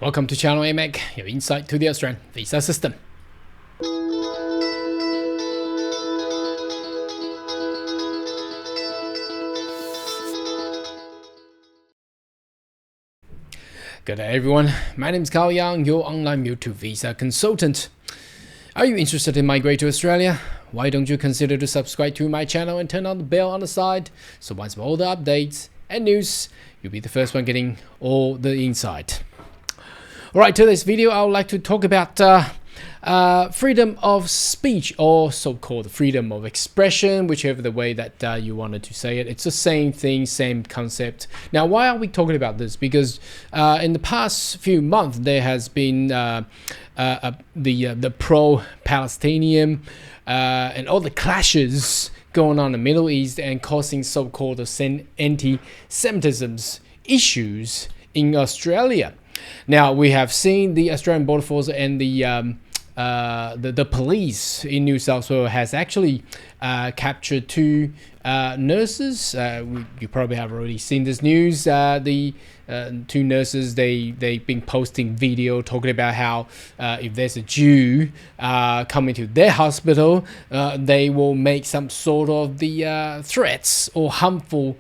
Welcome to Channel AMAC, your insight to the Australian visa system. Good day everyone, my name is Carl Young, your online YouTube visa consultant. Are you interested in migrate to Australia? Why don't you consider to subscribe to my channel and turn on the bell on the side, so once all the updates and news, you'll be the first one getting all the insight. Alright, today's video I would like to talk about freedom of speech, or so-called freedom of expression, whichever the way that you wanted to say it. It's the same thing, same concept. Now, why are we talking about this? Because in the past few months there has been the pro-Palestinian and all the clashes going on in the Middle East and causing so-called anti-Semitism issues in Australia. Now, we have seen the Australian Border Force and the police in New South Wales has actually captured two nurses. You probably have already seen this news. The two nurses, they've been posting video talking about how if there's a Jew coming to their hospital, they will make some sort of the threats or harmful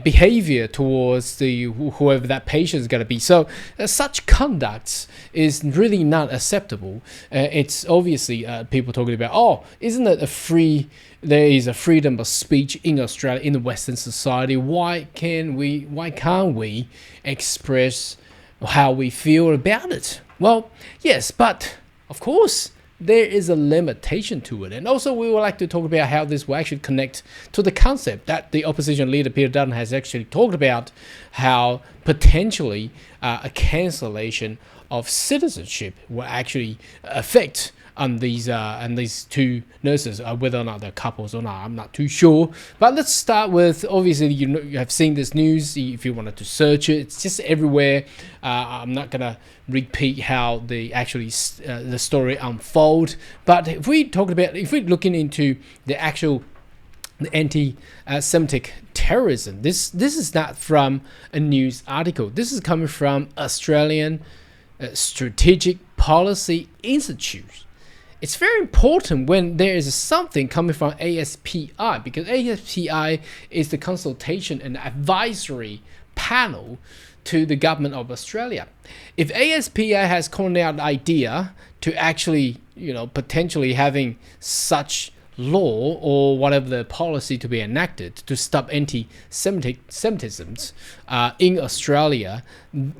behavior towards the whoever that patient is going to be. So such conduct is really not acceptable. It's obviously people talking about, oh, isn't it there is a freedom of speech in Australia, in the Western society. Why can't we express how we feel about it? Well, yes, but of course there is a limitation to it. And also we would like to talk about how this will actually connect to the concept that the opposition leader Peter Dutton has actually talked about, how potentially a cancellation of citizenship will actually affect on these two nurses, whether or not they're couples or not, I'm not too sure. But let's start with, obviously you have seen this news. If you wanted to search it, it's just everywhere. I'm not gonna repeat how the story unfold. But if we're looking into the actual anti-Semitic terrorism, this is not from a news article. This is coming from Australian Strategic Policy Institute. It's very important when there is something coming from ASPI, because ASPI is the consultation and advisory panel to the government of Australia. If ASPI has coined out the idea to actually, potentially having such law or whatever the policy to be enacted to stop anti-Semitism in Australia,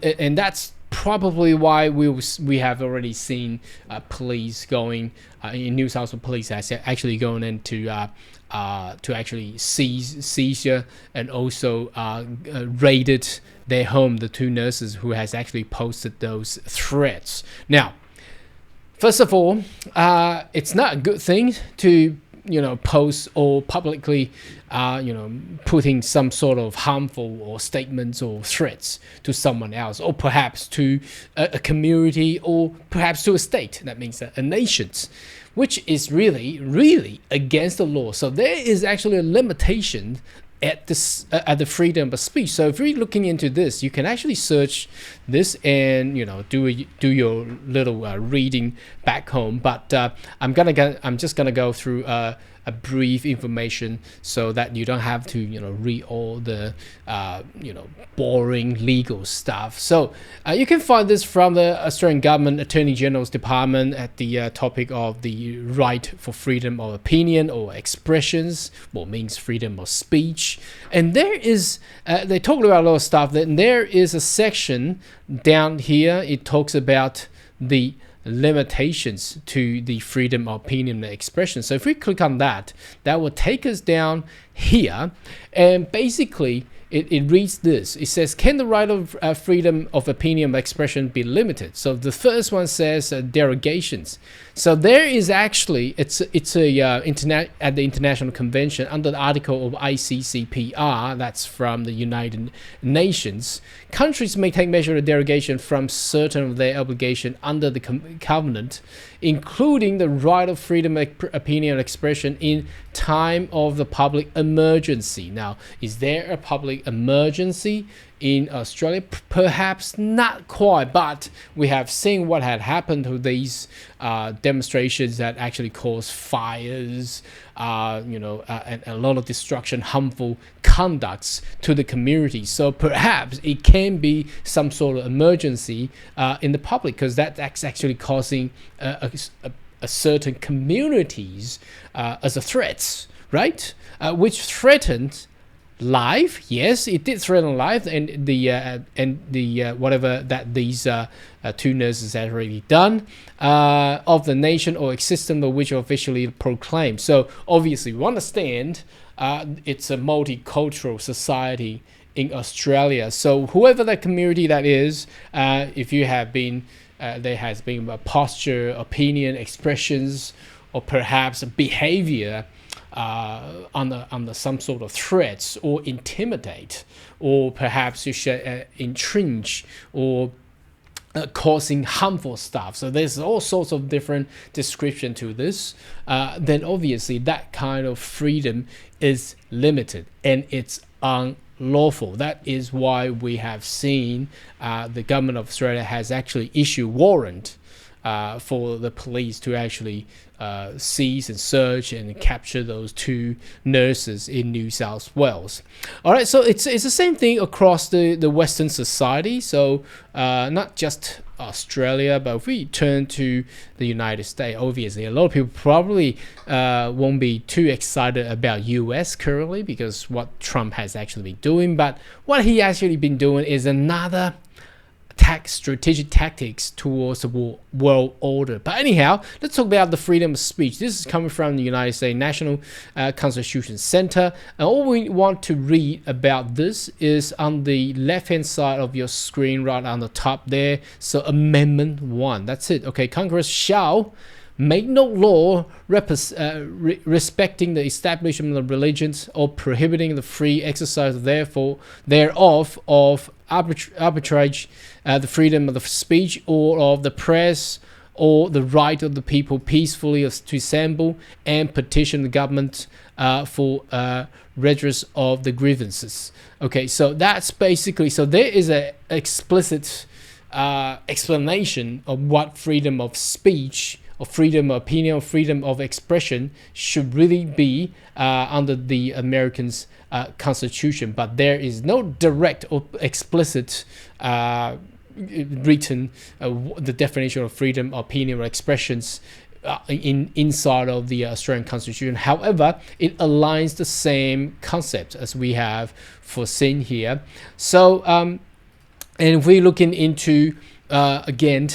and that's probably why we have already seen police going in New South Wales. Police actually going into to actually seizure and also raided their home, the two nurses who has actually posted those threats. Now, first of all, it's not a good thing to post or publicly putting some sort of harmful or statements or threats to someone else, or perhaps to a community, or perhaps to a state. That means a nation, which is really against the law. So there is actually a limitation at the freedom of speech. So if you're looking into this, you can actually search this and do your little reading back home. But I'm just gonna go through a brief information so that you don't have to read all the boring legal stuff. So you can find this from the Australian Government Attorney General's Department at the topic of the right for freedom of opinion or expressions, what means freedom of speech. And there is they talked about a lot of stuff. Then there is a section down here. It talks about the limitations to the freedom of opinion and expression. So if we click on that, that will take us down here, and basically it reads this. It says, can the right of freedom of opinion and expression be limited? So the first one says derogations. So there is actually, it's at the International Convention under the article of ICCPR, that's from the United Nations. Countries may take measure of derogation from certain of their obligation under the covenant, including the right of freedom of opinion and expression in time of the public emergency. Now, is there a public emergency in Australia? Perhaps not quite, but we have seen what had happened to these demonstrations that actually caused fires, and a lot of destruction, harmful conducts to the community. So perhaps it can be some sort of emergency in the public, because that's actually causing a certain communities as a threat, right? Which threatened life. Yes, it did threaten life, and the whatever that these two nurses had already done of the nation or existence of which officially proclaimed. So obviously we understand it's a multicultural society in Australia. So whoever that community that is, if you have been there has been a posture, opinion, expressions, or perhaps behavior under some sort of threats or intimidate, or perhaps you should entrench or causing harmful stuff. So there's all sorts of different description to this. Then obviously that kind of freedom is limited and it's unlawful. That is why we have seen the government of Australia has actually issued warrant for the police to actually seize and search and capture those two nurses in New South Wales. All right, so it's the same thing across the Western society. So not just Australia, but if we turn to the United States, obviously a lot of people probably won't be too excited about US currently because what Trump has actually been doing, but what he actually been doing is another strategic tactics towards the world order. But anyhow, let's talk about the freedom of speech. This is coming from the United States National Constitution Center, and all we want to read about this is on the left hand side of your screen, right on the top there. So Amendment 1, that's it. Okay, Congress shall make no law respecting the establishment of religions or prohibiting the free exercise thereof of arbitrage, the freedom of the speech or of the press, or the right of the people peacefully to assemble and petition the government for redress of the grievances. Okay, so that's basically, so there is an explicit explanation of what freedom of speech or freedom of opinion or freedom of expression should really be under the Americans' Constitution, but there is no direct or explicit written the definition of freedom of opinion or expressions inside of the Australian Constitution. However, it aligns the same concept as we have foreseen here. So, and if we're looking into again,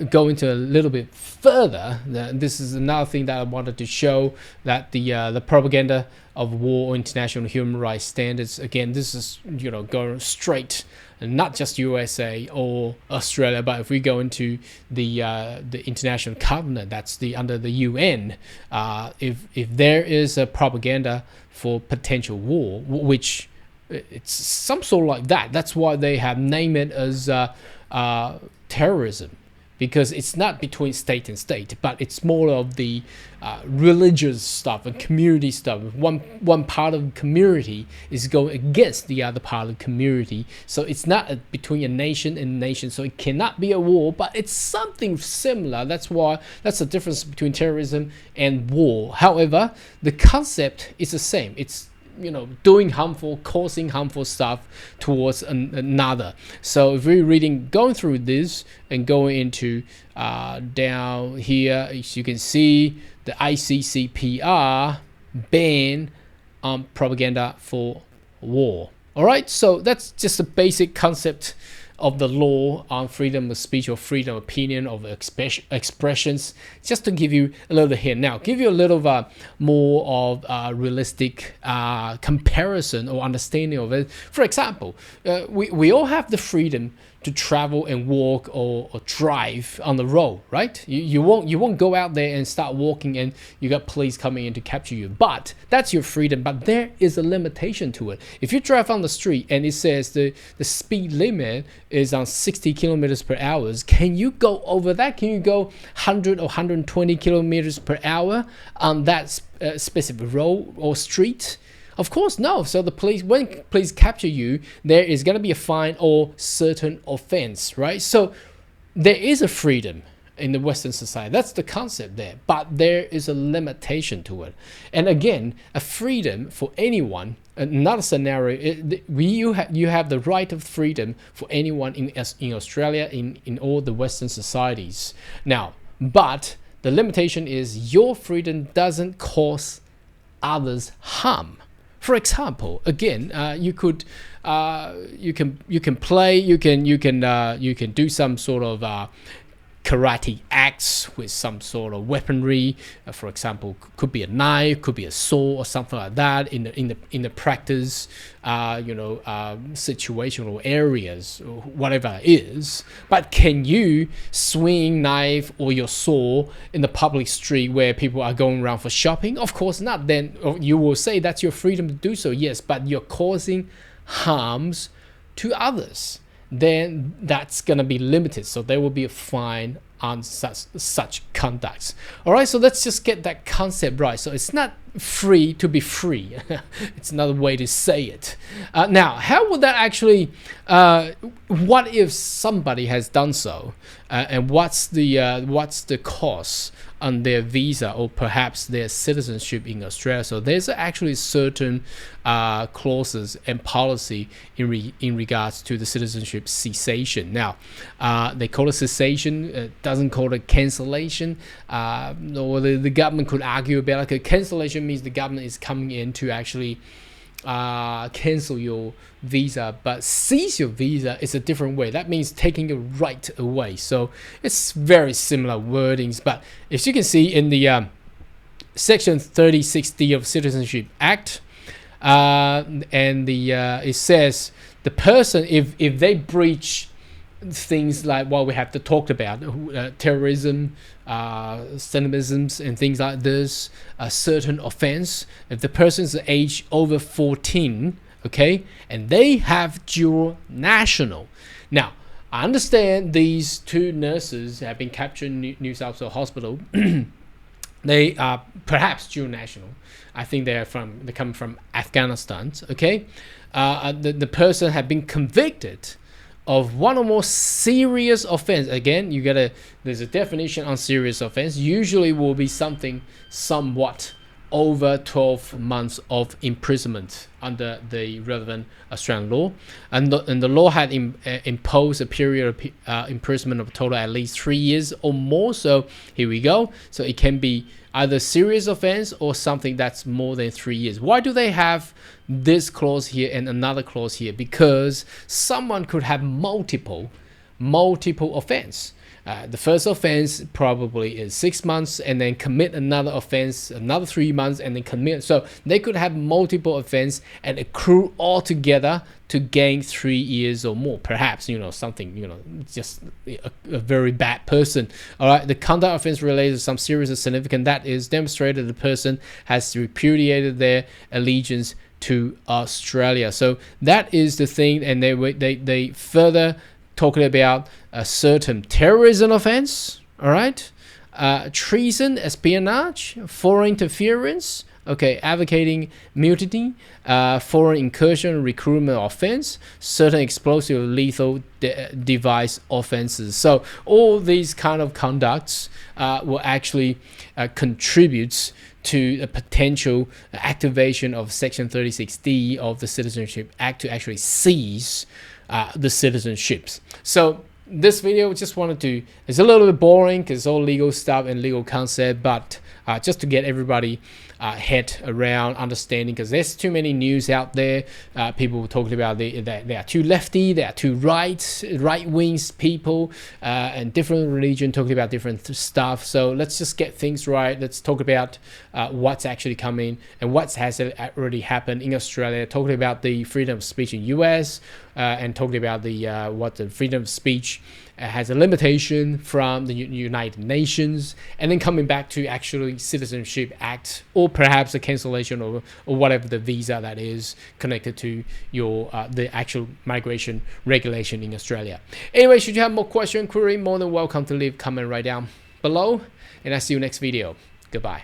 going to a little bit further, this is another thing that I wanted to show, that the propaganda of war or international human rights standards, again, this is going straight, not just USA or Australia, but if we go into the international covenant, that's under the UN, if there is a propaganda for potential war, which it's some sort of like that, that's why they have named it as terrorism, because it's not between state and state, but it's more of the religious stuff and community stuff. One part of the community is going against the other part of the community, so it's not between a nation and nation, so it cannot be a war, but it's something similar. That's the difference between terrorism and war. However, the concept is the same. It's doing causing harmful stuff towards another. So if we're going through this and going into down here, as you can see, the ICCPR ban on propaganda for war. All right, so that's just a basic concept of the law on freedom of speech or freedom of opinion of expressions, just to give you a little hint. Now, give you a little more of realistic comparison or understanding of it. For example, we all have the freedom to travel and walk or drive on the road, right? You won't go out there and start walking and you got police coming in to capture you. But that's your freedom. But there is a limitation to it. If you drive on the street and it says the speed limit is on 60 kilometers per hour, can you go over that? Can you go 100 or 120 kilometers per hour on that specific road or street? Of course, no. So the police, when police capture you, there is going to be a fine or certain offense, right? So there is a freedom in the Western society. That's the concept there. But there is a limitation to it. And again, a freedom for anyone, another scenario, you have the right of freedom for anyone in Australia, in all the Western societies. Now, but the limitation is your freedom doesn't cause others harm. For example, again, you can play, you can do some sort of karate acts with some sort of weaponry. For example, could be a knife, could be a sword, or something like that. In the practice, situational areas, or whatever it is. But can you swing knife or your sword in the public street where people are going around for shopping? Of course not. Then you will say that's your freedom to do so. Yes, but you're causing harms to others. Then that's going to be limited. So there will be a fine on such conducts. All right, so let's just get that concept right. So it's not free to be free. It's another way to say it. Now, how would that actually, what if somebody has done so? And what's the cost on their visa or perhaps their citizenship in Australia? So there's actually certain clauses and policy in regards to the citizenship cessation. Now, they call it cessation, doesn't call it cancellation. Or the government could argue about it. Okay, cancellation means the government is coming in to actually cancel your visa, but seize your visa is a different way. That means taking your right away. So it's very similar wordings, but as you can see in the section 36D of Citizenship Act, and it says the person, if they breach things like what we have to talk about, terrorism, extremisms, and things like this, a certain offense, if the person's age over 14, okay, and they have dual national. Now, I understand these two nurses have been captured in New South Wales Hospital. They are perhaps dual national. I think they come from Afghanistan, okay. The person had been convicted of one or more serious offense. Again, there's a definition on serious offense. Usually will be something somewhat over 12 months of imprisonment under the relevant Australian law, and the law had imposed a period of imprisonment of total at least 3 years or more. So here we go. So it can be either serious offense or something that's more than 3 years. Why do they have this clause here and another clause here? Because someone could have multiple offense. The first offense probably is 6 months, and then commit another offense, another 3 months, and then commit. So they could have multiple offense and accrue all together to gain 3 years or more. Perhaps, something, just a very bad person. All right, the conduct offense related to some serious or significant that is demonstrated the person has repudiated their allegiance to Australia. So that is the thing, and they further talking about a certain terrorism offense, all right, treason, espionage, foreign interference, okay, advocating mutiny, foreign incursion, recruitment offense, certain explosive lethal device offenses. So all these kind of conducts will actually contribute to a potential activation of Section 36D of the Citizenship Act to actually seize the citizenships. So this video just wanted to, it's a little bit boring because it's all legal stuff and legal concept, but just to get everybody head around understanding, because there's too many news out there. People talking about they are too lefty, they are too right wings people, and different religion talking about different stuff. So let's just get things right. Let's talk about what's actually coming and what has already happened in Australia. Talking about the freedom of speech in US, and talking about the what the freedom of speech has a limitation from the United Nations, and then coming back to actually Citizenship Act, or perhaps a cancellation or whatever the visa that is connected to your the actual migration regulation in Australia. Anyway, should you have more question, query, more than welcome to leave comment right down below, and I'll see you next video. Goodbye.